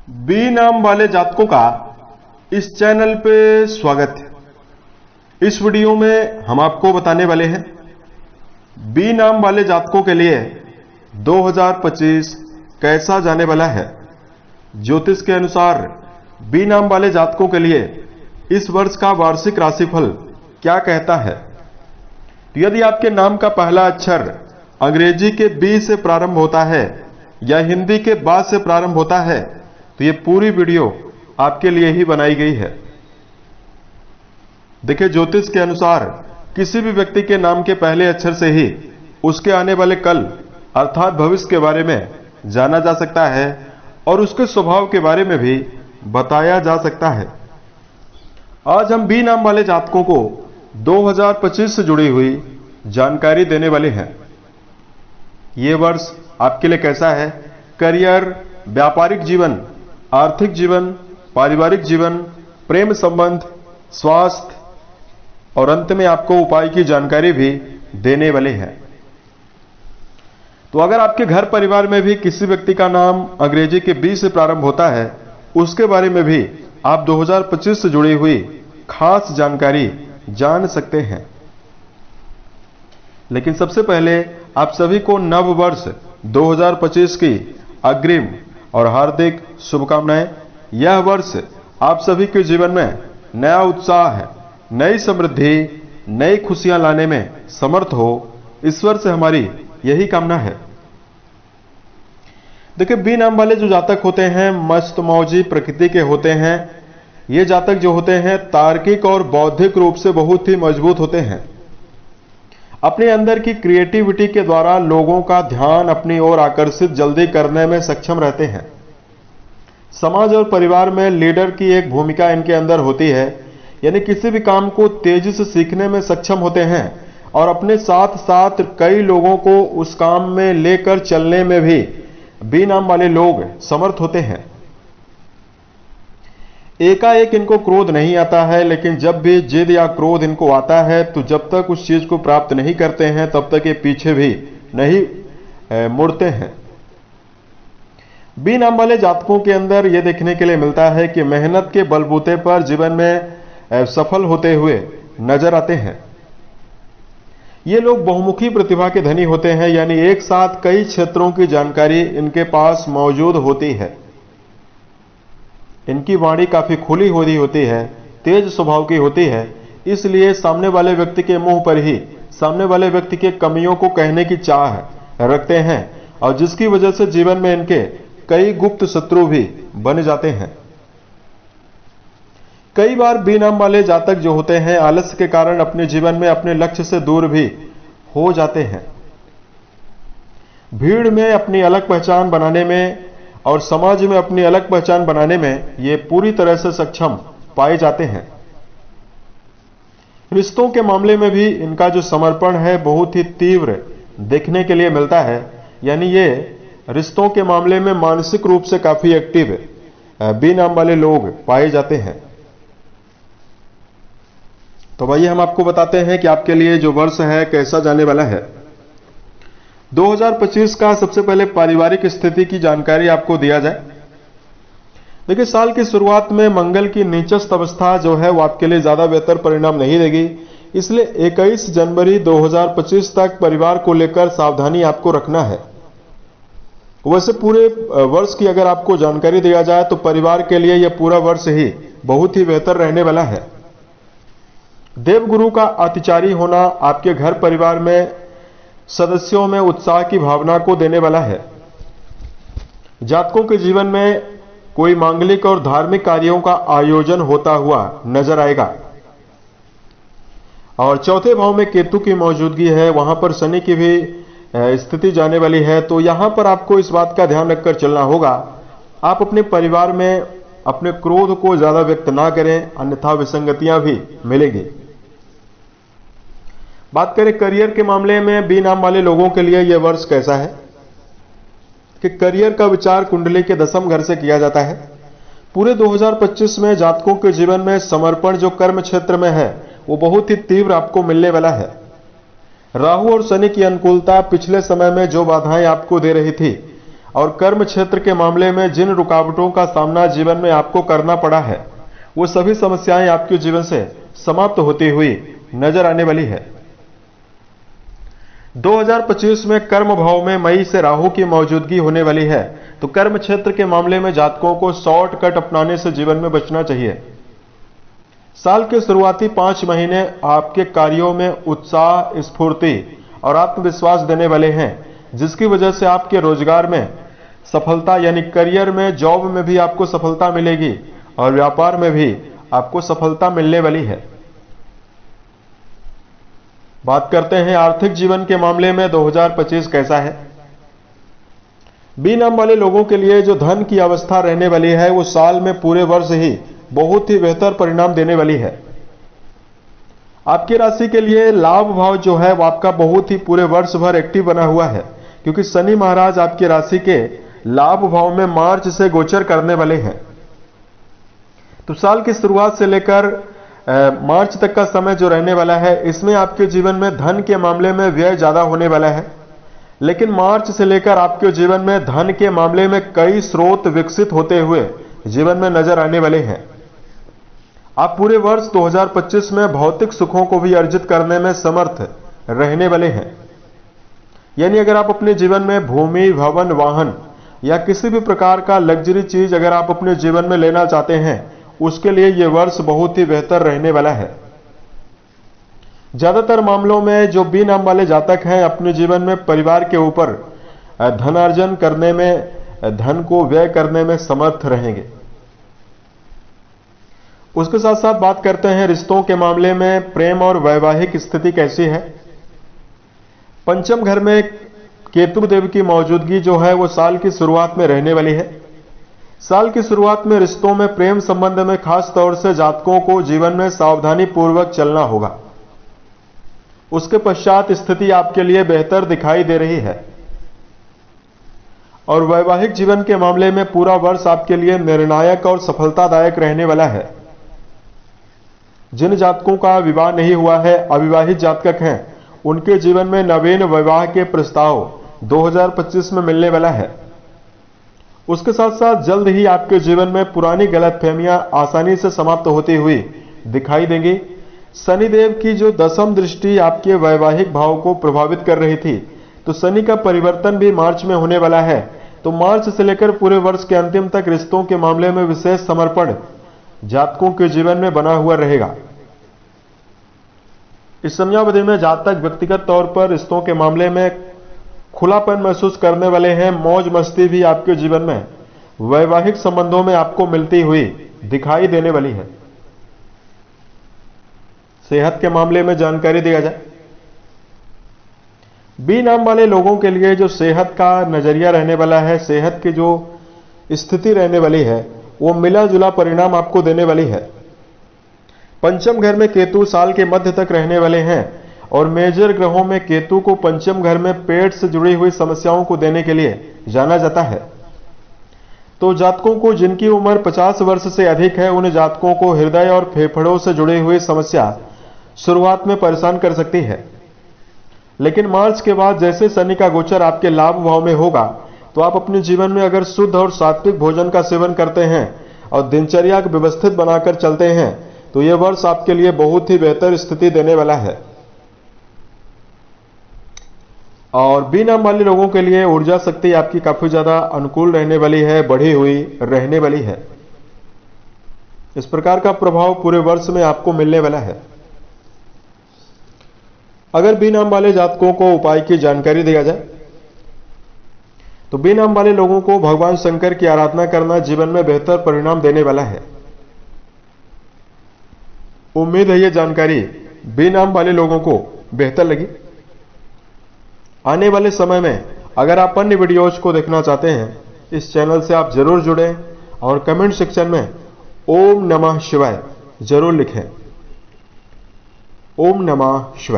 B नाम वाले जातकों का इस चैनल पे स्वागत है। इस वीडियो में हम आपको बताने वाले हैं बी नाम वाले जातकों के लिए 2025 कैसा जाने वाला है। ज्योतिष के अनुसार बी नाम वाले जातकों के लिए इस वर्ष का वार्षिक राशिफल क्या कहता है। तो यदि आपके नाम का पहला अक्षर अंग्रेजी के बी से प्रारंभ होता है या हिंदी के बा से प्रारंभ होता है तो ये पूरी वीडियो आपके लिए ही बनाई गई है। देखिए, ज्योतिष के अनुसार किसी भी व्यक्ति के नाम के पहले अक्षर से ही उसके आने वाले कल अर्थात भविष्य के बारे में जाना जा सकता है और उसके स्वभाव के बारे में भी बताया जा सकता है। आज हम बी नाम वाले जातकों को 2025 से जुड़ी हुई जानकारी देने वाले हैं। ये वर्ष आपके लिए कैसा है। करियर, व्यापारिक जीवन, आर्थिक जीवन, पारिवारिक जीवन, प्रेम संबंध, स्वास्थ्य और अंत में आपको उपाय की जानकारी भी देने वाले हैं। तो अगर आपके घर परिवार में भी किसी व्यक्ति का नाम अंग्रेजी के बी से प्रारंभ होता है, उसके बारे में भी आप 2025 से जुड़ी हुई खास जानकारी जान सकते हैं। लेकिन सबसे पहले आप सभी को नव वर्ष 2025 की अग्रिम और हार्दिक शुभकामनाएं। यह वर्ष आप सभी के जीवन में नया उत्साह, नई समृद्धि, नई खुशियां लाने में समर्थ हो, ईश्वर से हमारी यही कामना है। देखिए, बी नाम वाले जो जातक होते हैं मस्त मौजी प्रकृति के होते हैं। ये जातक जो होते हैं तार्किक और बौद्धिक रूप से बहुत ही मजबूत होते हैं। अपने अंदर की क्रिएटिविटी के द्वारा लोगों का ध्यान अपनी ओर आकर्षित जल्दी करने में सक्षम रहते हैं। समाज और परिवार में लीडर की एक भूमिका इनके अंदर होती है, यानी किसी भी काम को तेजी से सीखने में सक्षम होते हैं और अपने साथ साथ कई लोगों को उस काम में लेकर चलने में भी बी नाम वाले लोग समर्थ होते हैं। एकाएक इनको क्रोध नहीं आता है, लेकिन जब भी जिद या क्रोध इनको आता है तो जब तक उस चीज को प्राप्त नहीं करते हैं तब तक ये पीछे भी नहीं मुड़ते हैं। बी नाम वाले जातकों के अंदर यह देखने के लिए मिलता है कि मेहनत के बलबूते पर जीवन में सफल होते हुए नजर आते हैं। ये लोग बहुमुखी प्रतिभा के धनी होते हैं, यानी एक साथ कई क्षेत्रों की जानकारी इनके पास मौजूद होती है। इनकी वाणी काफी खुली हुई होती है, तेज स्वभाव की होती है, इसलिए सामने वाले व्यक्ति के मुंह पर ही सामने वाले व्यक्ति के कमियों को कहने की चाह रखते हैं और जिसकी वजह से जीवन में इनके कई गुप्त शत्रु भी बन जाते हैं। कई बार बी नाम वाले जातक जो होते हैं आलस्य के कारण अपने जीवन में अपने लक्ष्य से दूर भी हो जाते हैं। भीड़ में अपनी अलग पहचान बनाने में और समाज में अपनी अलग पहचान बनाने में ये पूरी तरह से सक्षम पाए जाते हैं। रिश्तों के मामले में भी इनका जो समर्पण है बहुत ही तीव्र देखने के लिए मिलता है, यानी ये रिश्तों के मामले में मानसिक रूप से काफी एक्टिव बी नाम वाले लोग पाए जाते हैं। तो भाई हम आपको बताते हैं कि आपके लिए जो वर्ष है कैसा जाने वाला है। 2025 का सबसे पहले पारिवारिक स्थिति की जानकारी आपको दिया जाए। देखिए, साल की शुरुआत में मंगल की नीचस्थ अवस्था जो है वो आपके लिए ज्यादा बेहतर परिणाम नहीं देगी, इसलिए 21 जनवरी 2025 तक परिवार को लेकर सावधानी आपको रखना है। वैसे पूरे वर्ष की अगर आपको जानकारी दिया जाए तो परिवार के लिए यह पूरा वर्ष ही बहुत ही बेहतर रहने वाला है। देवगुरु का अतिचारी होना आपके घर परिवार में सदस्यों में उत्साह की भावना को देने वाला है। जातकों के जीवन में कोई मांगलिक और धार्मिक कार्यों का आयोजन होता हुआ नजर आएगा। और चौथे भाव में केतु की मौजूदगी है, वहां पर शनि की भी स्थिति जाने वाली है। तो यहां पर आपको इस बात का ध्यान रखकर चलना होगा, आप अपने परिवार में अपने क्रोध को ज्यादा व्यक्त ना करें, अन्यथा विसंगतियां भी मिलेगी। बात करें करियर के मामले में बी नाम वाले लोगों के लिए यह वर्ष कैसा है कि करियर का विचार कुंडली के 10वें घर से किया जाता है। पूरे 2025 में जातकों के जीवन में समर्पण जो कर्म क्षेत्र में है वो बहुत ही तीव्र आपको मिलने वाला है। राहु और शनि की अनुकूलता पिछले समय में जो बाधाएं आपको दे रही थी और कर्म क्षेत्र के मामले में जिन रुकावटों का सामना जीवन में आपको करना पड़ा है, वो सभी समस्याएं आपके जीवन से समाप्त होती हुई नजर आने वाली है। 2025 में कर्म भाव में मई से राहु की मौजूदगी होने वाली है, तो कर्म क्षेत्र के मामले में जातकों को शॉर्टकट अपनाने से जीवन में बचना चाहिए। साल के शुरुआती 5 महीने आपके कार्यों में उत्साह, स्फूर्ति और आत्मविश्वास देने वाले हैं, जिसकी वजह से आपके रोजगार में सफलता यानी करियर में, जॉब में भी आपको सफलता मिलेगी और व्यापार में भी आपको सफलता मिलने वाली है। बात करते हैं आर्थिक जीवन के मामले में 2025 कैसा है। बी नाम वाले लोगों के लिए जो धन की अवस्था रहने वाली है, वो साल में पूरे वर्ष ही बहुत ही बेहतर परिणाम देने वाली है। आपकी राशि के लिए लाभ भाव जो है वो आपका बहुत ही पूरे वर्ष भर एक्टिव बना हुआ है, क्योंकि शनि महाराज आपकी राशि के लाभ भाव में मार्च से गोचर करने वाले हैं। तो साल की शुरुआत से लेकर मार्च तक का समय जो रहने वाला है, इसमें आपके जीवन में धन के मामले में व्यय ज्यादा होने वाला है, लेकिन मार्च से लेकर आपके जीवन में धन के मामले में कई स्रोत विकसित होते हुए जीवन में नजर आने वाले हैं। आप पूरे वर्ष 2025 में भौतिक सुखों को भी अर्जित करने में समर्थ रहने वाले हैं। यानी अगर आप अपने जीवन में भूमि, भवन, वाहन या किसी भी प्रकार का लग्जरी चीज अगर आप अपने जीवन में लेना चाहते हैं, उसके लिए यह वर्ष बहुत ही बेहतर रहने वाला है। ज्यादातर मामलों में जो बी नाम वाले जातक हैं, अपने जीवन में परिवार के ऊपर धनार्जन करने में, धन को व्यय करने में समर्थ रहेंगे। उसके साथ साथ बात करते हैं रिश्तों के मामले में प्रेम और वैवाहिक स्थिति कैसी है। पंचम घर में केतु देव की मौजूदगी जो है वो साल की शुरुआत में रहने वाली है। साल की शुरुआत में रिश्तों में, प्रेम संबंध में खास तौर से जातकों को जीवन में सावधानी पूर्वक चलना होगा। उसके पश्चात स्थिति आपके लिए बेहतर दिखाई दे रही है और वैवाहिक जीवन के मामले में पूरा वर्ष आपके लिए निर्णायक और सफलतादायक रहने वाला है। जिन जातकों का विवाह नहीं हुआ है, अविवाहित जातक हैं, उनके जीवन में नवीन विवाह के प्रस्ताव 2025 में मिलने वाला है। उसके साथ साथ जल्द ही आपके जीवन में पुरानी गलतफहमियां आसानी से समाप्त होती हुई दिखाई देंगी। शनिदेव की जो दशम दृष्टि आपके वैवाहिक भाव को प्रभावित कर रही थी, तो शनि का परिवर्तन भी मार्च में होने वाला है। तो मार्च से लेकर पूरे वर्ष के अंतिम तक रिश्तों के मामले में विशेष समर्पण जातकों के जीवन में बना हुआ रहेगा। इस समयावधि में जातक व्यक्तिगत तौर पर रिश्तों के मामले में खुलापन महसूस करने वाले हैं। मौज मस्ती भी आपके जीवन में वैवाहिक संबंधों में आपको मिलती हुई दिखाई देने वाली है। सेहत के मामले में जानकारी दिया जाए। बी नाम वाले लोगों के लिए जो सेहत का नजरिया रहने वाला है, सेहत की जो स्थिति रहने वाली है, वो मिला जुला परिणाम आपको देने वाली है। पंचम घर में केतु साल के मध्य तक रहने वाले हैं और मेजर ग्रहों में केतु को पंचम घर में पेट से जुड़ी हुई समस्याओं को देने के लिए जाना जाता है। तो जातकों को जिनकी उम्र 50 वर्ष से अधिक है, उन जातकों को हृदय और फेफड़ों से जुड़ी हुई समस्या शुरुआत में परेशान कर सकती है, लेकिन मार्च के बाद जैसे शनि का गोचर आपके लाभ भाव में होगा, तो आप अपने जीवन में अगर शुद्ध और सात्विक भोजन का सेवन करते हैं और दिनचर्या को व्यवस्थित बनाकर चलते हैं, तो यह वर्ष आपके लिए बहुत ही बेहतर स्थिति देने वाला है। और बी नाम वाले लोगों के लिए ऊर्जा शक्ति आपकी काफी ज्यादा अनुकूल रहने वाली है, बढ़ी हुई रहने वाली है। इस प्रकार का प्रभाव पूरे वर्ष में आपको मिलने वाला है। अगर बी नाम वाले जातकों को उपाय की जानकारी दिया जाए, तो बी नाम वाले लोगों को भगवान शंकर की आराधना करना जीवन में बेहतर परिणाम देने वाला है। उम्मीद है यह जानकारी बी नाम वाले लोगों को बेहतर लगी। आने वाले समय में अगर आप अन्य वीडियोज को देखना चाहते हैं, इस चैनल से आप जरूर जुड़ें और कमेंट सेक्शन में ओम नमः शिवाय जरूर लिखें। ओम नमः शिवाय।